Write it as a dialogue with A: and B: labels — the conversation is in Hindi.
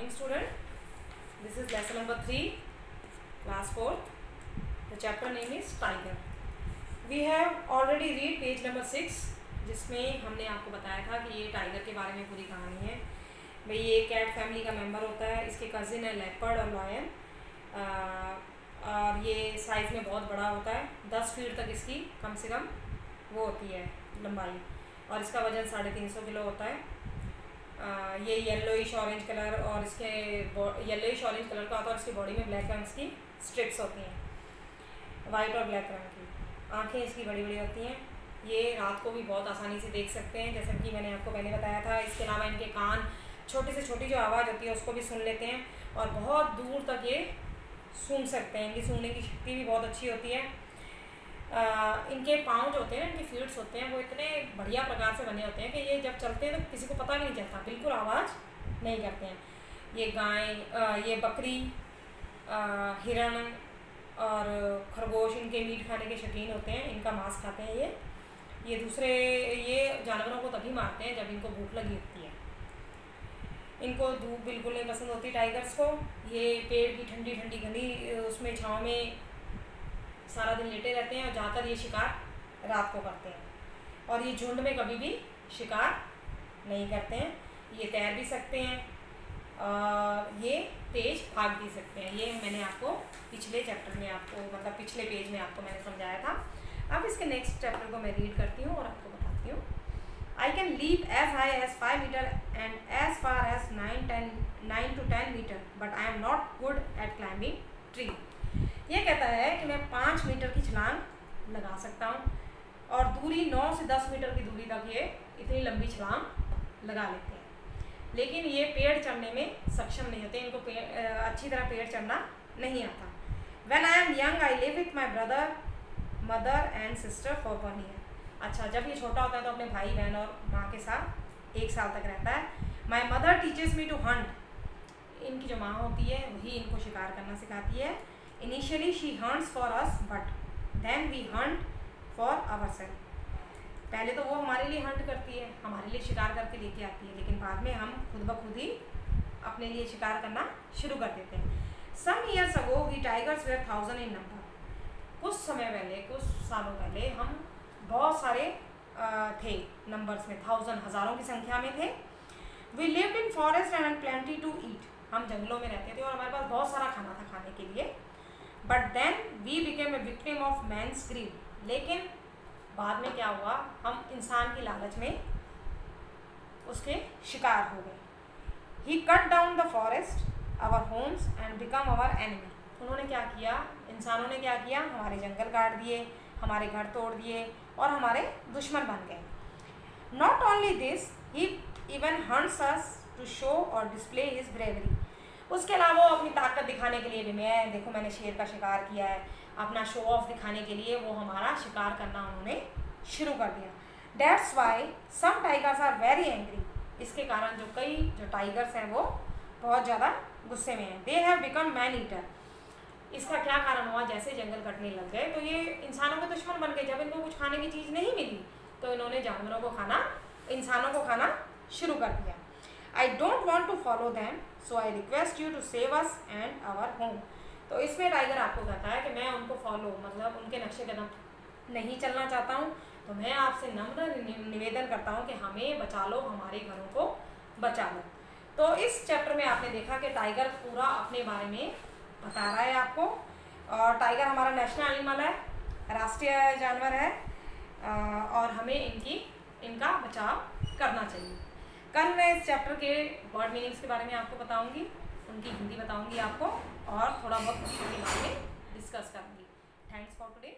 A: morning student. This is lesson number 3, class 4th. The chapter name is Tiger. We have already read page number 6, जिसमें हमने आपको बताया था कि ये टाइगर के बारे में पूरी कहानी है। भाई ये कैट फैमिली का मेंबर होता है, इसके कज़िन है लेपर्ड और लॉयन, और ये साइज़ में बहुत बड़ा होता है। 10 फीट तक इसकी कम से कम वो होती है लंबाई, और इसका वज़न 350 किलो होता है। ये येलोइश ऑरेंज कलर और इसके येलोइश ऑरेंज कलर का होता है, और इसकी बॉडी में ब्लैक रंग की स्ट्रिप्स होती हैं, वाइट और ब्लैक रंग की। आँखें इसकी बड़ी बड़ी होती हैं। ये रात को भी बहुत आसानी से देख सकते हैं, जैसे कि मैंने आपको पहले बताया था। इसके अलावा इनके कान छोटी से छोटी जो आवाज़ होती है उसको भी सुन लेते हैं, और बहुत दूर तक ये सूंघ सकते हैं। इनकी सूंघने की शक्ति भी बहुत अच्छी होती है। इनके पाँव जो होते हैं, इनके फीट्स होते हैं, वो इतने बढ़िया प्रकार से बने होते हैं कि ये जब चलते हैं तो किसी को पता भी नहीं चलता, बिल्कुल आवाज़ नहीं करते हैं। ये गाय, ये बकरी, हिरण और खरगोश इनके मीट खाने के शौकीन होते हैं, इनका मांस खाते हैं। ये दूसरे ये जानवरों को तभी मारते हैं जब इनको भूख लगी होती है। इनको धूप बिल्कुल नहीं पसंद होती टाइगर्स को। ये पेड़ की ठंडी ठंडी घनी उसमें छाँव में सारा दिन लेटे रहते हैं, और ज़्यादातर ये शिकार रात को करते हैं, और ये झुंड में कभी भी शिकार नहीं करते हैं। ये तैर भी सकते हैं, ये तेज भाग भी सकते हैं। ये मैंने आपको पिछले चैप्टर में मतलब पिछले पेज में आपको मैंने समझाया था। अब इसके नेक्स्ट चैप्टर को मैं रीड करती हूँ और आपको बताती हूँ। I can leap as high as 5 meter and as far as 9 to 10 meter, but I am not good at climbing tree. ये कहता है कि मैं 5 मीटर की छलांग लगा सकता हूँ, और दूरी 9 से 10 मीटर की दूरी तक ये इतनी लंबी छलांग लगा लेते हैं। लेकिन ये पेड़ चढ़ने में सक्षम नहीं होते, इनको अच्छी तरह पेड़ चढ़ना नहीं आता। When I am young, I live with my brother, mother and sister for 1 year. अच्छा, जब ये छोटा होता है तो अपने भाई बहन और माँ के साथ 1 साल तक रहता है। My mother teaches me to hunt. इनकी जो माँ होती है वही इनको शिकार करना सिखाती है। Initially she hunts for us, but then we hunt for ourselves. पहले तो वो हमारे लिए हंट करती है, हमारे लिए शिकार करके लेके आती है, लेकिन बाद में हम खुद ब खुद ही अपने लिए शिकार करना शुरू कर देते हैं। Some years ago we tigers were 1000 in number. कुछ समय पहले, कुछ सालों पहले हम बहुत सारे थे नंबर्स में, 1000 हज़ारों की संख्या में थे। We lived in forest and had plenty to eat. हम जंगलों में रहते थे और हमारे पास बहुत सारा खाना था खाने के लिए। But then we became a victim of man's greed. लेकिन बाद में क्या हुआ, हम इंसान की लालच में उसके शिकार हो गए। He cut down the forest, our homes and become our enemy. उन्होंने क्या किया, इंसानों ने क्या किया, हमारे जंगल काट दिए, हमारे घर तोड़ दिए और हमारे दुश्मन बन गए। Not only this, he even hunts us to show or display his bravery. उसके अलावा वो अपनी ताकत दिखाने के लिए भी, मैं देखो मैंने शेर का शिकार किया है, अपना शो ऑफ दिखाने के लिए वो हमारा शिकार करना उन्होंने शुरू कर दिया। That's why some tigers are very angry. इसके कारण जो टाइगर्स हैं वो बहुत ज़्यादा गुस्से में हैं। They have become man eater. इसका क्या कारण हुआ, जैसे जंगल कटने लग गए तो ये इंसानों के दुश्मन बन गए। जब इनको कुछ खाने की चीज़ नहीं मिली तो इन्होंने जानवरों को खाना, इंसानों को खाना शुरू कर दिया। I don't want to follow them, so I request you to save us and our home. तो इसमें टाइगर आपको कहता है कि मैं उनको मतलब उनके नक्शे कदम नहीं चलना चाहता हूँ, तो मैं आपसे नम्र निवेदन करता हूँ कि हमें बचा लो, हमारे घरों को बचा लो। तो इस चैप्टर में आपने देखा कि टाइगर पूरा अपने बारे में बता रहा है आपको, और टाइगर हमारा नेशनल एनिमल है, राष्ट्रीय जानवर है, और हमें इनका बचाव करना चाहिए। कल मैं इस चैप्टर के वर्ड मीनिंग्स के बारे में आपको बताऊंगी, उनकी हिंदी बताऊंगी आपको, और थोड़ा बहुत उसके बारे में डिस्कस करूंगी। Thanks for today.